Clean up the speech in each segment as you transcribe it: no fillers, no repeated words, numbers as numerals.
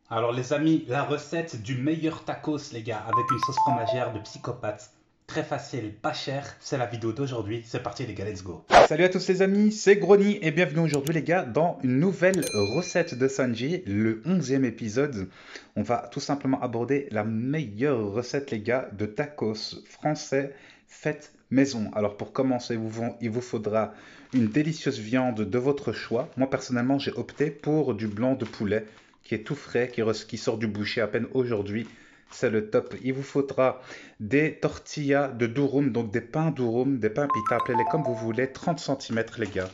Alors les amis, la recette du meilleur tacos les gars, avec une sauce fromagère de psychopathe. Très facile, pas cher, c'est la vidéo d'aujourd'hui. C'est parti les gars, let's go. Salut à tous les amis, c'est Grony et bienvenue aujourd'hui les gars dans une nouvelle recette de Sanji, le 11e épisode. On va tout simplement aborder la meilleure recette les gars de tacos français faite maison. Alors pour commencer, il vous faudra une délicieuse viande de votre choix. Moi personnellement j'ai opté pour du blanc de poulet qui est tout frais, qui sort du boucher à peine aujourd'hui. C'est le top. Il vous faudra des tortillas de durum, donc des pains durum, des pains pita, appelez-les comme vous voulez, 30 centimètres les gars.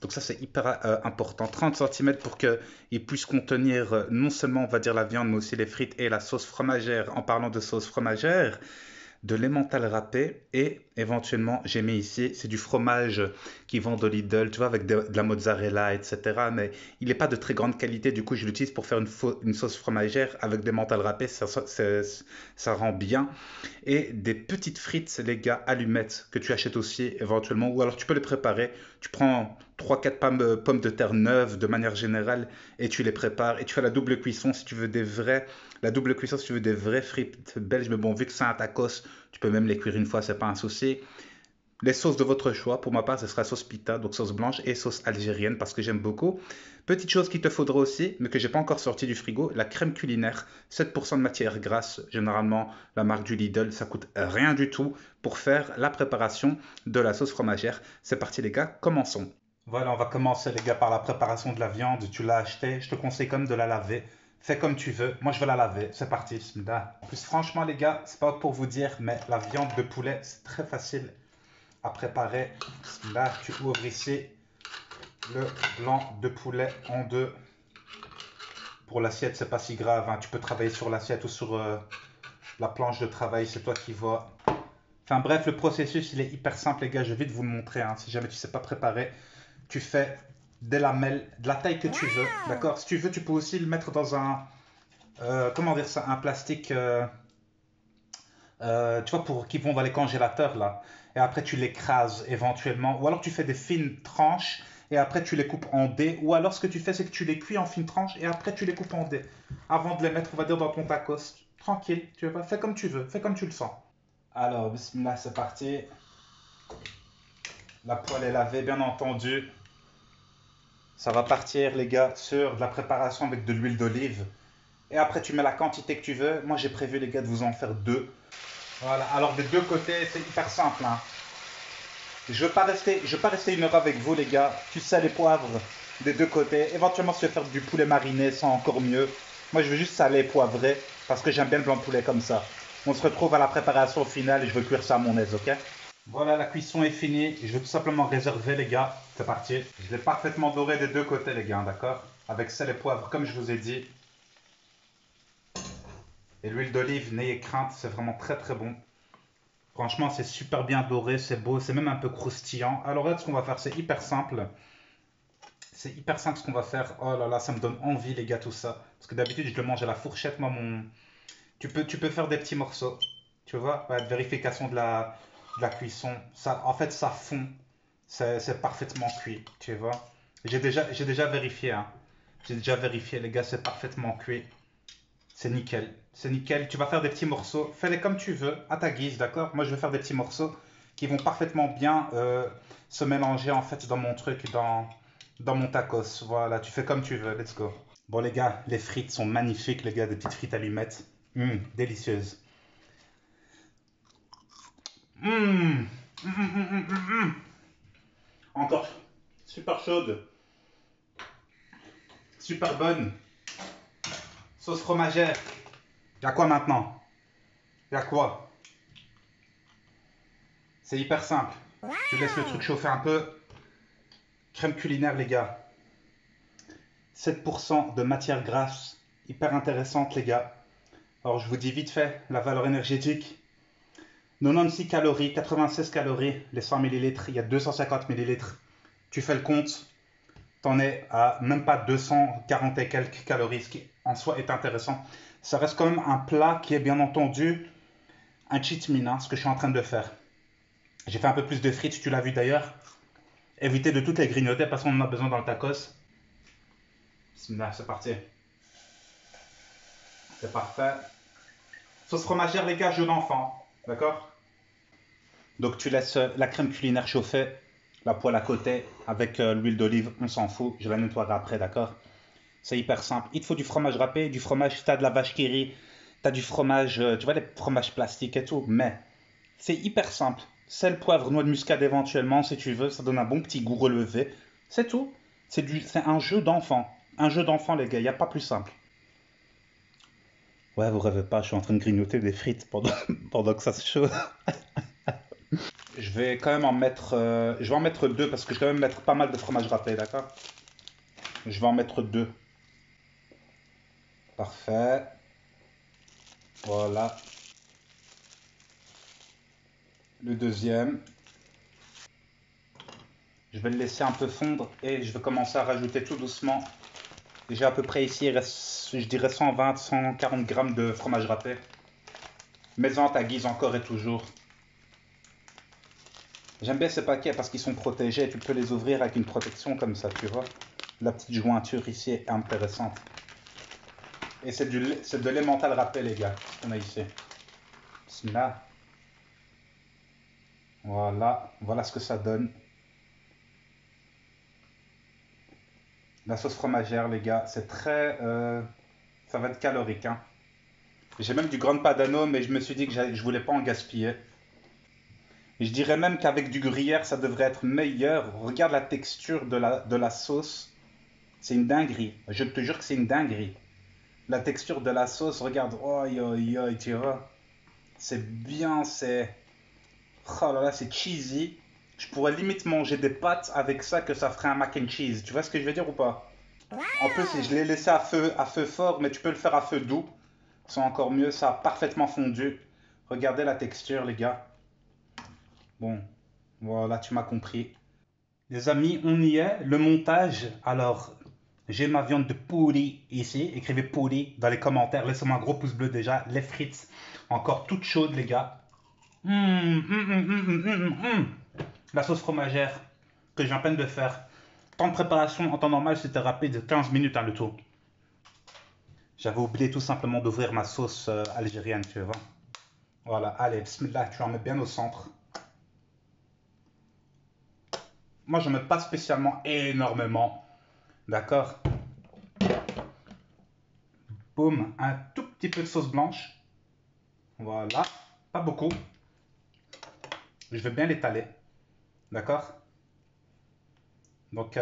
Donc ça c'est hyper important, 30 centimètres pour qu'ils puissent contenir non seulement on va dire la viande mais aussi les frites et la sauce fromagère. En parlant de sauce fromagère, de l'emmental râpé et éventuellement j'ai mis ici c'est du fromage qui vend de Lidl, tu vois, avec de la mozzarella etc, mais il n'est pas de très grande qualité, du coup je l'utilise pour faire une sauce fromagère avec des mentales râpées, ça rend bien. Et des petites frites les gars, allumettes que tu achètes aussi éventuellement, ou alors tu peux les préparer, tu prends 3-4 pommes de terre neuves de manière générale et tu les prépares et tu fais la double cuisson si tu veux la double cuisson si tu veux des vraies frites belges, mais bon vu que c'est un tacos, tu peux même les cuire une fois, c'est pas un souci. Les sauces de votre choix, pour ma part, ce sera sauce pita, donc sauce blanche et sauce algérienne parce que j'aime beaucoup. Petite chose qu'il te faudra aussi, mais que j'ai pas encore sorti du frigo, la crème culinaire, 7% de matière grasse, généralement la marque du Lidl, ça coûte rien du tout pour faire la préparation de la sauce fromagère. C'est parti les gars, commençons. Voilà, on va commencer les gars par la préparation de la viande. Tu l'as achetée, je te conseille quand même de la laver. Fais comme tu veux, moi je vais la laver, c'est parti, bismillah. En plus franchement les gars, c'est pas pour vous dire, mais la viande de poulet c'est très facile à préparer. Là tu ouvres ici le blanc de poulet en deux. Pour l'assiette, c'est pas si grave, hein. Tu peux travailler sur l'assiette ou sur la planche de travail, c'est toi qui vois. Enfin bref, le processus, il est hyper simple, les gars. Je vais vite vous le montrer, hein. Si jamais tu sais pas préparer, tu fais des lamelles de la taille que tu veux, d'accord? Si tu veux, tu peux aussi le mettre dans un, comment dire ça, un plastique, tu vois, pour qui vont dans les congélateurs là. Et après, tu l'écrases éventuellement. Ou alors, tu fais des fines tranches et après, tu les coupes en dés. Ou alors, ce que tu fais, c'est que tu les cuis en fines tranches et après, tu les coupes en dés. Avant de les mettre, on va dire, dans ton tacos. Tranquille, tu vois, fais comme tu veux, fais comme tu le sens. Alors, bismillah, c'est parti. La poêle est lavée, bien entendu. Ça va partir, les gars, sur de la préparation avec de l'huile d'olive. Et après, tu mets la quantité que tu veux. Moi, j'ai prévu, les gars, de vous en faire deux. Voilà, alors des deux côtés, c'est hyper simple, hein. Je veux pas rester une heure avec vous, les gars. Tu sais, les poivres des deux côtés. Éventuellement, si tu veux faire du poulet mariné, c'est encore mieux. Moi, je veux juste saler et poivrer parce que j'aime bien le blanc de poulet comme ça. On se retrouve à la préparation finale et je veux cuire ça à mon aise, ok? Voilà, la cuisson est finie. Je vais tout simplement réserver, les gars. C'est parti. Je l'ai parfaitement doré des deux côtés, les gars, d'accord? Avec sel et poivre, comme je vous ai dit. Et l'huile d'olive, n'ayez crainte, c'est vraiment très très bon. Franchement, c'est super bien doré, c'est beau, c'est même un peu croustillant. Alors là, ce qu'on va faire, c'est hyper simple. C'est hyper simple ce qu'on va faire. Oh là là, ça me donne envie, les gars, tout ça. Parce que d'habitude, je le mange à la fourchette, moi, mon... Tu peux faire des petits morceaux. Tu vois, ouais, vérification de la cuisson. Ça, en fait, ça fond. C'est parfaitement cuit, tu vois. J'ai déjà vérifié, hein. J'ai déjà vérifié, les gars, c'est parfaitement cuit. C'est nickel. C'est nickel. Tu vas faire des petits morceaux. Fais-les comme tu veux, à ta guise, d'accord? Moi, je vais faire des petits morceaux qui vont parfaitement bien se mélanger en fait dans mon truc, dans mon tacos. Voilà, tu fais comme tu veux. Let's go. Bon, les gars, les frites sont magnifiques, les gars, des petites frites allumettes. Délicieuses. Hum, Encore super chaude, super bonne. Sauce fromagère. Y'a quoi maintenant? Y'a quoi? C'est hyper simple. Je laisse le truc chauffer un peu. Crème culinaire, les gars. 7% de matière grasse. Hyper intéressante, les gars. Alors, je vous dis vite fait la valeur énergétique. 96 calories, 96 calories, les 100 millilitres. Il y a 250 millilitres. Tu fais le compte. T'en es à même pas 240 et quelques calories, ce qui en soi est intéressant. Ça reste quand même un plat qui est bien entendu un cheat meal, hein, ce que je suis en train de faire. J'ai fait un peu plus de frites, tu l'as vu d'ailleurs. Évitez de toutes les grignoter parce qu'on en a besoin dans le tacos. Bismillah, c'est parti. C'est parfait. Sauce fromagère, les gars, jeu d'enfant. D'accord? Donc tu laisses la crème culinaire chauffer, la poêle à côté, avec l'huile d'olive, on s'en fout, je la nettoierai après, d'accord? C'est hyper simple. Il te faut du fromage râpé, du fromage, si t'as de la vache qui rit, t'as du fromage, tu vois, les fromages plastiques et tout, mais c'est hyper simple. Sel, poivre, noix de muscade éventuellement, si tu veux, ça donne un bon petit goût relevé. C'est tout. C'est un jeu d'enfant. Un jeu d'enfant, les gars, il n'y a pas plus simple. Ouais, vous rêvez pas, je suis en train de grignoter des frites pendant que ça se chauffe. Je vais quand même en mettre, je vais en mettre deux parce que je vais quand même mettre pas mal de fromage râpé, d'accord? Je vais en mettre deux. Parfait. Voilà. Le deuxième. Je vais le laisser un peu fondre et je vais commencer à rajouter tout doucement. J'ai à peu près ici, il reste, je dirais 120, 140 grammes de fromage râpé. Mets-en ta guise encore et toujours. J'aime bien ces paquets parce qu'ils sont protégés. Tu peux les ouvrir avec une protection comme ça, tu vois. La petite jointure ici est intéressante. Et c'est de l'emmental râpé, les gars, ce qu'on a ici. Là. Voilà. Voilà ce que ça donne. La sauce fromagère, les gars, c'est très... ça va être calorique, hein. J'ai même du Grande Padano, mais je me suis dit que je voulais pas en gaspiller. Je dirais même qu'avec du gruyère, ça devrait être meilleur. Regarde la texture de la sauce. C'est une dinguerie. Je te jure que c'est une dinguerie. La texture de la sauce, regarde. Oh, tu vois. C'est bien, c'est... Oh là là, c'est cheesy. Je pourrais limite manger des pâtes avec ça, que ça ferait un mac and cheese. Tu vois ce que je veux dire ou pas? En plus, je l'ai laissé à feu fort, mais tu peux le faire à feu doux. C'est encore mieux, ça a parfaitement fondu. Regardez la texture, les gars. Bon, voilà, tu m'as compris. Les amis, on y est. Le montage. Alors, j'ai ma viande de pourri ici. Écrivez pourri dans les commentaires. Laissez-moi un gros pouce bleu déjà. Les frites, encore toutes chaudes, les gars. La sauce fromagère que je viens à peine de faire. Temps de préparation en temps normal, c'était rapide. 15 minutes, hein, le tout. J'avais oublié tout simplement d'ouvrir ma sauce algérienne, tu vois. Voilà, allez, bismillah, tu en mets bien au centre. Moi, je ne mets pas spécialement énormément. D'accord? Boum, un tout petit peu de sauce blanche. Voilà, pas beaucoup. Je vais bien l'étaler. D'accord? Donc,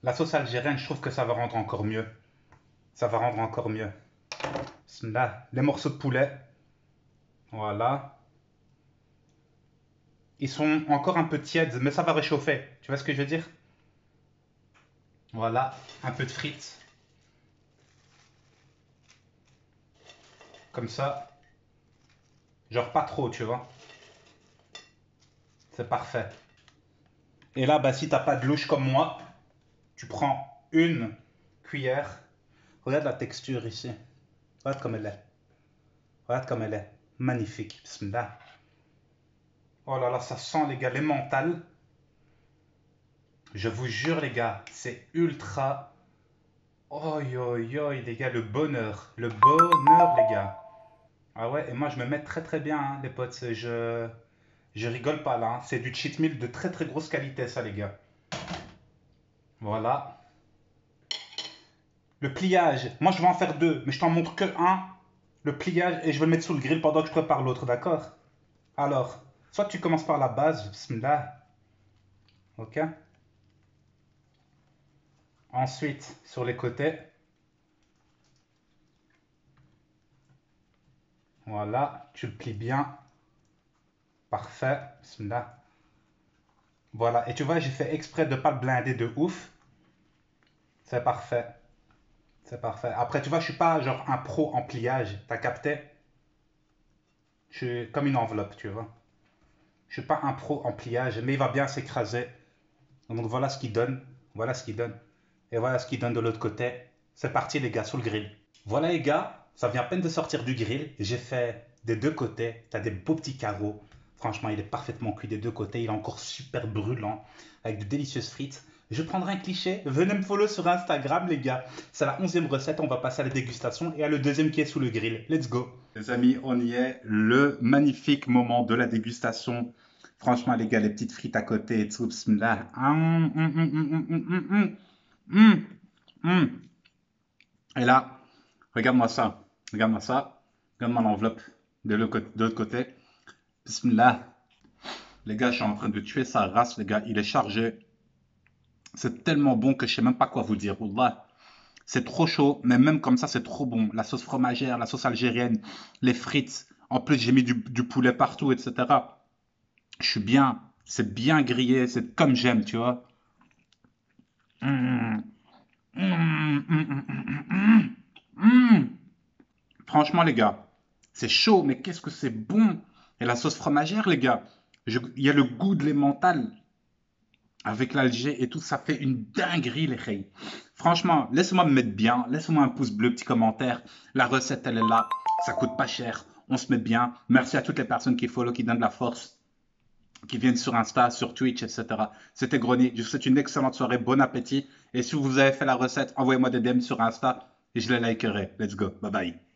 la sauce algérienne, je trouve que ça va rendre encore mieux. Ça va rendre encore mieux. Là, les morceaux de poulet. Voilà. Ils sont encore un peu tièdes, mais ça va réchauffer. Tu vois ce que je veux dire? Voilà, un peu de frites. Comme ça. Genre pas trop, tu vois. C'est parfait. Et là, bah, si t'as pas de louche comme moi, tu prends une cuillère. Regarde la texture ici. Regarde comme elle est. Regarde comme elle est. Magnifique. Bismillah. Oh là là, ça sent, les gars, l'emmental. Je vous jure, les gars, c'est ultra... Oh yo yo, les gars, le bonheur. Le bonheur, les gars. Ah ouais, et moi, je me mets très très bien, hein, les potes. Je rigole pas là, hein. C'est du cheat meal de très très grosse qualité, ça, les gars. Voilà. Le pliage, moi je vais en faire deux, mais je t'en montre que un. Le pliage, et je vais le mettre sous le grill pendant que je prépare l'autre, d'accord? Alors, soit tu commences par la base, bismillah. Ok? Ensuite, sur les côtés. Voilà, tu le plies bien. Parfait, bismillah. Voilà, et tu vois, j'ai fait exprès de ne pas le blinder de ouf. C'est parfait. C'est parfait. Après, tu vois, je suis pas genre un pro en pliage. T'as capté? Je suis comme une enveloppe, tu vois. Je suis pas un pro en pliage, mais il va bien s'écraser. Donc voilà ce qu'il donne. Voilà ce qu'il donne. Et voilà ce qu'il donne de l'autre côté. C'est parti les gars, sous le grill. Voilà les gars, ça vient à peine de sortir du grill. J'ai fait des deux côtés. T'as des beaux petits carreaux. Franchement, il est parfaitement cuit des deux côtés. Il est encore super brûlant. Avec de délicieuses frites. Je prendrai un cliché. Venez me follow sur Instagram, les gars. C'est la 11e recette. On va passer à la dégustation et à le deuxième qui est sous le grill. Let's go. Les amis, on y est. Le magnifique moment de la dégustation. Franchement, les gars, les petites frites à côté et tout. Bismillah. Hum. Hum. Et là, regarde-moi ça. Regarde-moi ça. Regarde-moi l'enveloppe de l'autre côté. Bismillah. Les gars, je suis en train de tuer sa race, les gars. Il est chargé. C'est tellement bon que je sais même pas quoi vous dire. Wallah. C'est trop chaud, mais même comme ça, c'est trop bon. La sauce fromagère, la sauce algérienne, les frites. En plus, j'ai mis du poulet partout, etc. Je suis bien. C'est bien grillé. C'est comme j'aime, tu vois. Mmh. Mmh, mmh, mmh, mmh, mmh. Franchement, les gars, c'est chaud, mais qu'est-ce que c'est bon. Et la sauce fromagère, les gars, il y a le goût de l'emmental avec l'Alger et tout, ça fait une dinguerie, les reilles. Franchement, laissez-moi me mettre bien, laissez-moi un pouce bleu, petit commentaire. La recette, elle est là, ça coûte pas cher, on se met bien. Merci à toutes les personnes qui follow, qui donnent de la force, qui viennent sur Insta, sur Twitch, etc. C'était Grony, je vous souhaite une excellente soirée, bon appétit. Et si vous avez fait la recette, envoyez-moi des DM sur Insta et je les likerai. Let's go, bye bye.